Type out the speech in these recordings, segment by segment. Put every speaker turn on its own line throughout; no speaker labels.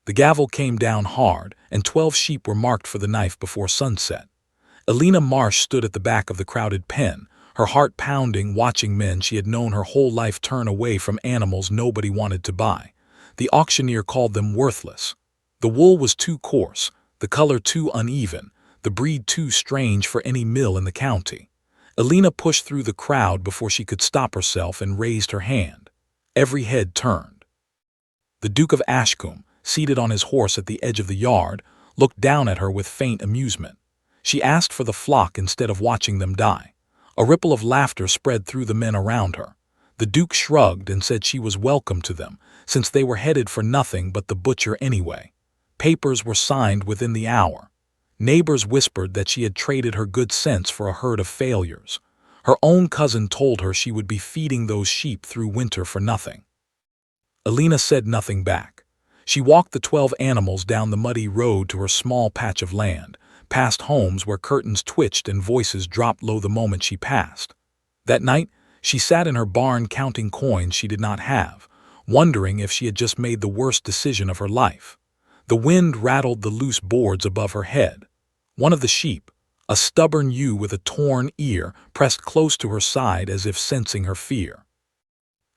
The gavel came down hard, and 12 sheep were marked for the knife before sunset. Elena Marsh stood at the back of the crowded pen, her heart pounding, watching men she had known her whole life turn away from animals nobody wanted to buy. The auctioneer called them worthless. The wool was too coarse, the color too uneven, the breed too strange for any mill in the county. Elena pushed through the crowd before she could stop herself and raised her hand. Every head turned. The Duke of Ashcombe, seated on his horse at the edge of the yard, looked down at her with faint amusement. She asked for the flock instead of watching them die. A ripple of laughter spread through the men around her. The Duke shrugged and said she was welcome to them, since they were headed for nothing but the butcher anyway. Papers were signed within the hour. Neighbors whispered that she had traded her good sense for a herd of failures. Her own cousin told her she would be feeding those sheep through winter for nothing. Elena said nothing back. She walked the 12 animals down the muddy road to her small patch of land, past homes where curtains twitched and voices dropped low the moment she passed. That night, she sat in her barn counting coins she did not have, wondering if she had just made the worst decision of her life. The wind rattled the loose boards above her head. One of the sheep, a stubborn ewe with a torn ear, pressed close to her side as if sensing her fear.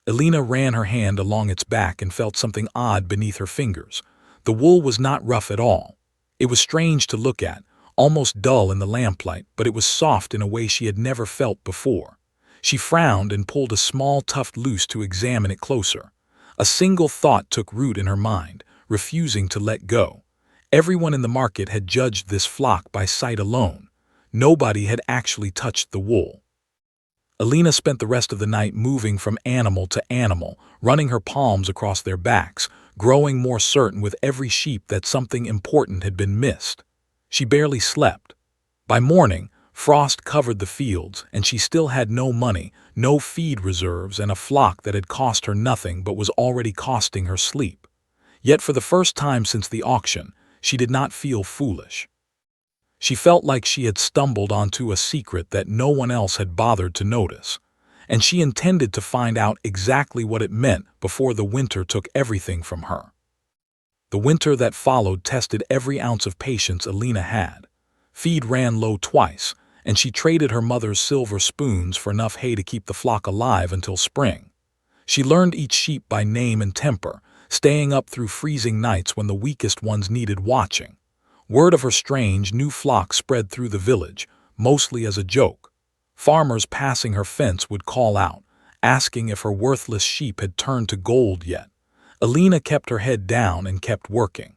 Elena ran her hand along its back and felt something odd beneath her fingers. The wool was not rough at all. It was strange to look at, almost dull in the lamplight, but it was soft in a way she had never felt before. She frowned and pulled a small tuft loose to examine it closer. A single thought took root in her mind, refusing to let go. Everyone in the market had judged this flock by sight alone. Nobody had actually touched the wool. Elena spent the rest of the night moving from animal to animal, running her palms across their backs, growing more certain with every sheep that something important had been missed. She barely slept. By morning, frost covered the fields, and she still had no money, no feed reserves, and a flock that had cost her nothing but was already costing her sleep. Yet for the first time since the auction, she did not feel foolish. She felt like she had stumbled onto a secret that no one else had bothered to notice, and she intended to find out exactly what it meant before the winter took everything from her. The winter that followed tested every ounce of patience Elena had. Feed ran low twice, and she traded her mother's silver spoons for enough hay to keep the flock alive until spring. She learned each sheep by name and temper, staying up through freezing nights when the weakest ones needed watching. Word of her strange, new flock spread through the village, mostly as a joke. Farmers passing her fence would call out, asking if her worthless sheep had turned to gold yet. Elena kept her head down and kept working.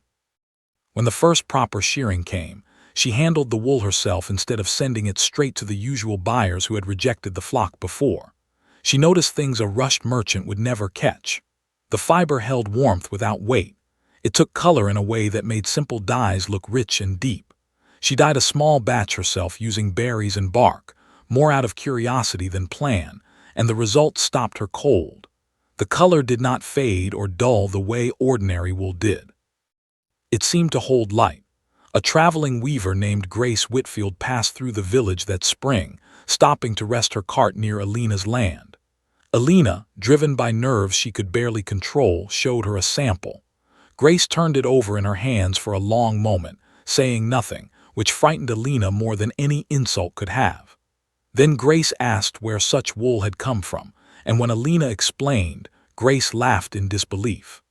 When the first proper shearing came, she handled the wool herself instead of sending it straight to the usual buyers who had rejected the flock before. She noticed things a rushed merchant would never catch. The fiber held warmth without weight. It took color in a way that made simple dyes look rich and deep. She dyed a small batch herself using berries and bark, more out of curiosity than plan, and the result stopped her cold. The color did not fade or dull the way ordinary wool did. It seemed to hold light. A traveling weaver named Grace Whitfield passed through the village that spring, stopping to rest her cart near Elena's land. Elena, driven by nerves she could barely control, showed her a sample. Grace turned it over in her hands for a long moment, saying nothing, which frightened Elena more than any insult could have. Then Grace asked where such wool had come from, and when Elena explained, Grace laughed in disbelief.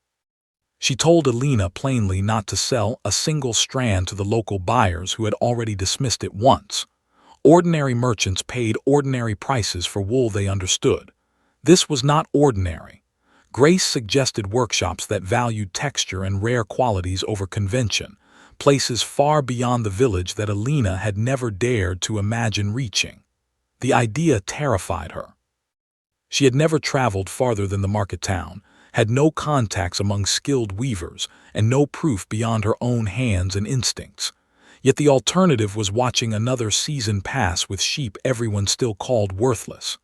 She told Elena plainly not to sell a single strand to the local buyers who had already dismissed it once. Ordinary merchants paid ordinary prices for wool they understood. This was not ordinary. Grace suggested workshops that valued texture and rare qualities over convention, places far beyond the village that Elena had never dared to imagine reaching. The idea terrified her. She had never traveled farther than the market town, had no contacts among skilled weavers, and no proof beyond her own hands and instincts. Yet the alternative was watching another season pass with sheep everyone still called worthless.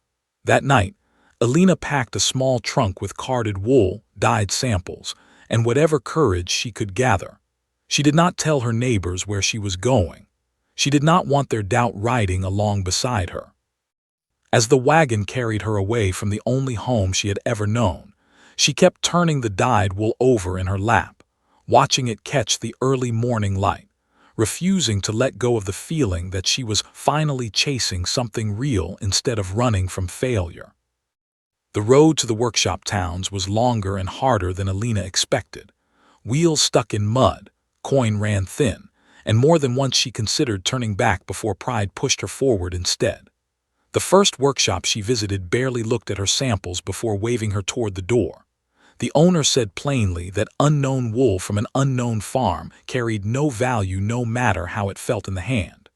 That night, Elena packed a small trunk with carded wool, dyed samples, and whatever courage she could gather. She did not tell her neighbors where she was going. She did not want their doubt riding along beside her. As the wagon carried her away from the only home she had ever known, she kept turning the dyed wool over in her lap. watching it catch the early morning light, refusing to let go of the feeling that she was finally chasing something real instead of running from failure. The road to the workshop towns was longer and harder than Alina expected. Wheels stuck in mud, coin ran thin, and more than once she considered turning back before pride pushed her forward instead. The first workshop she visited barely looked at her samples before waving her toward the door. The owner said plainly that unknown wool from an unknown farm carried no value no matter how it felt in the hand.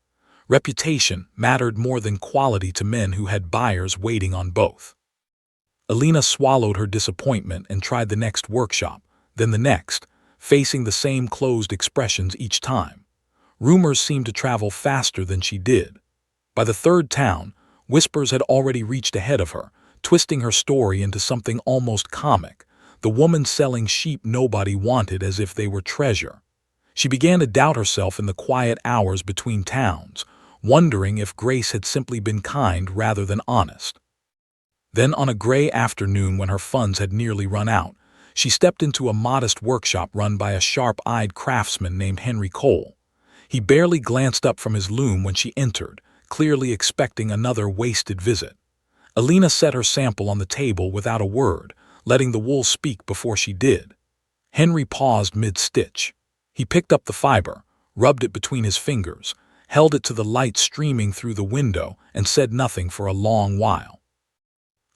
Reputation mattered more than quality to men who had buyers waiting on both. Alina swallowed her disappointment and tried the next workshop, then the next, facing the same closed expressions each time. Rumors seemed to travel faster than she did. By the third town, whispers had already reached ahead of her, twisting her story into something almost comic, the woman selling sheep nobody wanted as if they were treasure. She began to doubt herself in the quiet hours between towns, wondering if Grace had simply been kind rather than honest. Then on a gray afternoon when her funds had nearly run out, she stepped into a modest workshop run by a sharp-eyed craftsman named Henry Cole. He barely glanced up from his loom when she entered, clearly expecting another wasted visit. Alina set her sample on the table without a word, letting the wool speak before she did. Henry paused mid-stitch. He picked up the fiber, rubbed it between his fingers, held it to the light streaming through the window, and said nothing for a long while.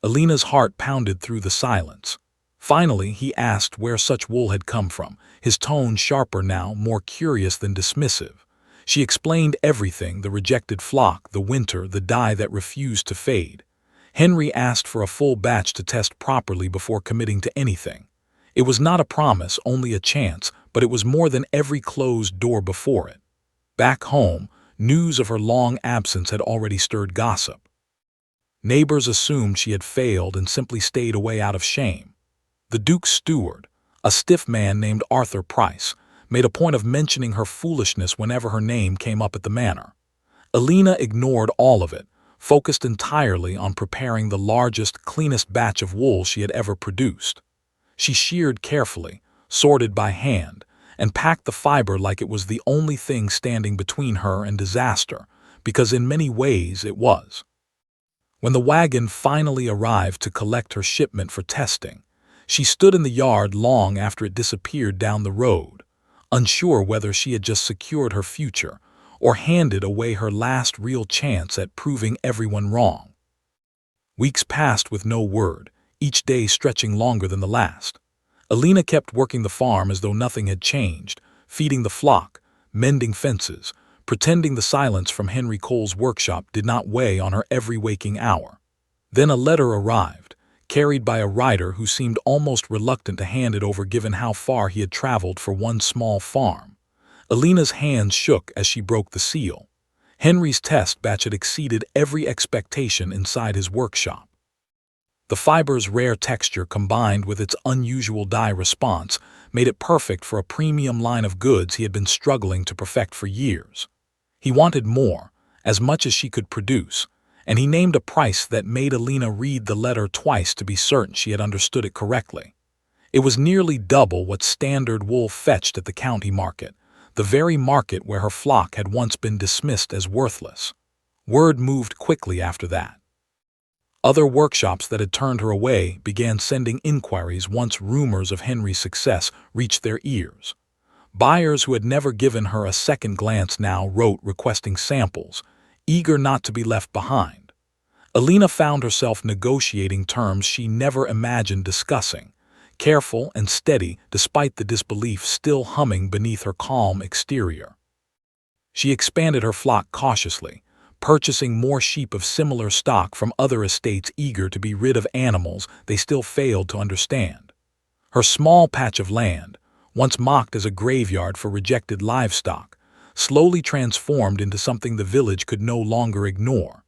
Alina's heart pounded through the silence. Finally, he asked where such wool had come from, his tone sharper now, more curious than dismissive. She explained everything, the rejected flock, the winter, the dye that refused to fade. Henry asked for a full batch to test properly before committing to anything. It was not a promise, only a chance, but it was more than every closed door before it. Back home, news of her long absence had already stirred gossip. Neighbors assumed she had failed and simply stayed away out of shame. The Duke's steward, a stiff man named Arthur Price, made a point of mentioning her foolishness whenever her name came up at the manor. Alina ignored all of it, focused entirely on preparing the largest, cleanest batch of wool she had ever produced. She sheared carefully, sorted by hand, and packed the fiber like it was the only thing standing between her and disaster, because in many ways it was. When the wagon finally arrived to collect her shipment for testing, she stood in the yard long after it disappeared down the road, unsure whether she had just secured her future or handed away her last real chance at proving everyone wrong. Weeks passed with no word, each day stretching longer than the last. Alina kept working the farm as though nothing had changed, feeding the flock, mending fences, pretending the silence from Henry Cole's workshop did not weigh on her every waking hour. Then a letter arrived, carried by a writer who seemed almost reluctant to hand it over given how far he had traveled for one small farm. Alina's hands shook as she broke the seal. Henry's test batch had exceeded every expectation inside his workshop. The fiber's rare texture combined with its unusual dye response made it perfect for a premium line of goods he had been struggling to perfect for years. He wanted more, as much as she could produce, and he named a price that made Alina read the letter twice to be certain she had understood it correctly. It was nearly double what standard wool fetched at the county market, the very market where her flock had once been dismissed as worthless. Word moved quickly after that. Other workshops that had turned her away began sending inquiries once rumors of Henry's success reached their ears. Buyers who had never given her a second glance now wrote requesting samples, eager not to be left behind. Alina found herself negotiating terms she never imagined discussing, careful and steady despite the disbelief still humming beneath her calm exterior. She expanded her flock cautiously, purchasing more sheep of similar stock from other estates eager to be rid of animals they still failed to understand. Her small patch of land, once mocked as a graveyard for rejected livestock, slowly transformed into something the village could no longer ignore.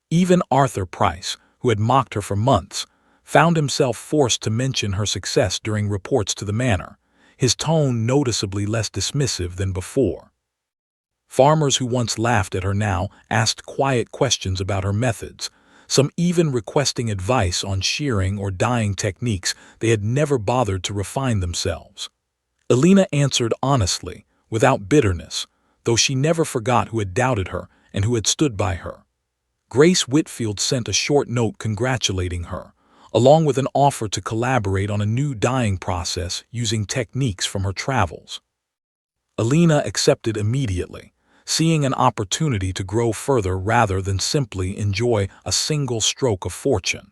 Even Arthur Price, who had mocked her for months, found himself forced to mention her success during reports to the manor, his tone noticeably less dismissive than before. Farmers who once laughed at her now asked quiet questions about her methods, some even requesting advice on shearing or dyeing techniques they had never bothered to refine themselves. Alina answered honestly, without bitterness, though she never forgot who had doubted her and who had stood by her. Grace Whitfield sent a short note congratulating her, along with an offer to collaborate on a new dyeing process using techniques from her travels. Alina accepted immediately, seeing an opportunity to grow further rather than simply enjoy a single stroke of fortune.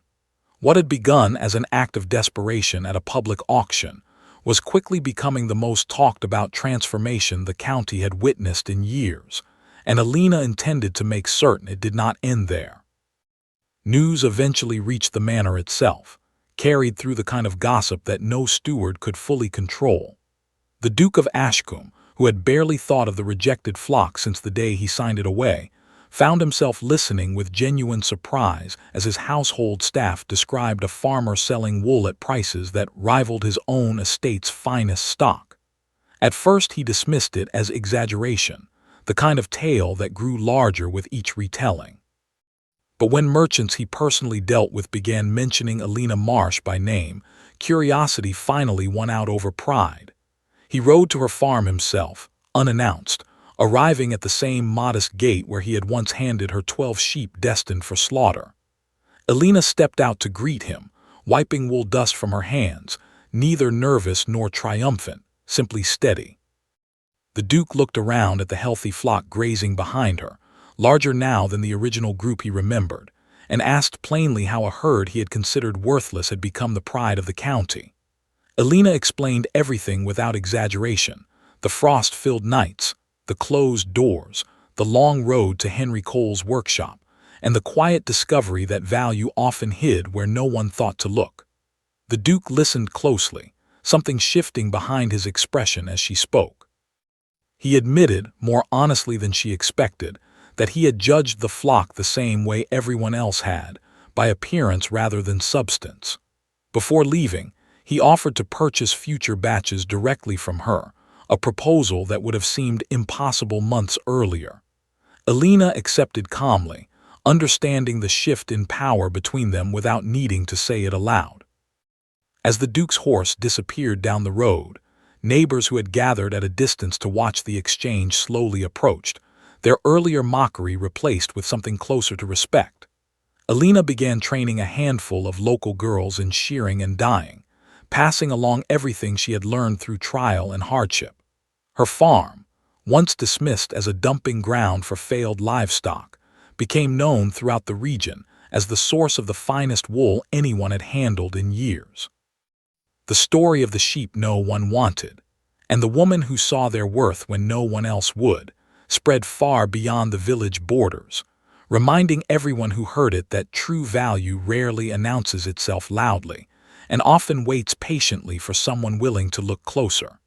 What had begun as an act of desperation at a public auction was quickly becoming the most talked-about transformation the county had witnessed in years, and Alina intended to make certain it did not end there. News eventually reached the manor itself, carried through the kind of gossip that no steward could fully control. The Duke of Ashcombe, who had barely thought of the rejected flock since the day he signed it away, found himself listening with genuine surprise as his household staff described a farmer selling wool at prices that rivaled his own estate's finest stock. At first he dismissed it as exaggeration, the kind of tale that grew larger with each retelling. But when merchants he personally dealt with began mentioning Alina Marsh by name, curiosity finally won out over pride. He rode to her farm himself, unannounced, arriving at the same modest gate where he had once handed her 12 sheep destined for slaughter. Alina stepped out to greet him, wiping wool dust from her hands, neither nervous nor triumphant, simply steady. The Duke looked around at the healthy flock grazing behind her, larger now than the original group he remembered, and asked plainly how a herd he had considered worthless had become the pride of the county. Alina explained everything without exaggeration: the frost-filled nights, the closed doors, the long road to Henry Cole's workshop, and the quiet discovery that value often hid where no one thought to look. The Duke listened closely, something shifting behind his expression as she spoke. He admitted, more honestly than she expected, that he had judged the flock the same way everyone else had, by appearance rather than substance. Before leaving, he offered to purchase future batches directly from her, a proposal that would have seemed impossible months earlier. Alina accepted calmly, understanding the shift in power between them without needing to say it aloud. As the Duke's horse disappeared down the road, neighbors who had gathered at a distance to watch the exchange slowly approached, their earlier mockery replaced with something closer to respect. Alina began training a handful of local girls in shearing and dyeing, passing along everything she had learned through trial and hardship. Her farm, once dismissed as a dumping ground for failed livestock, became known throughout the region as the source of the finest wool anyone had handled in years. The story of the sheep no one wanted, and the woman who saw their worth when no one else would, spread far beyond the village borders, reminding everyone who heard it that true value rarely announces itself loudly and often waits patiently for someone willing to look closer.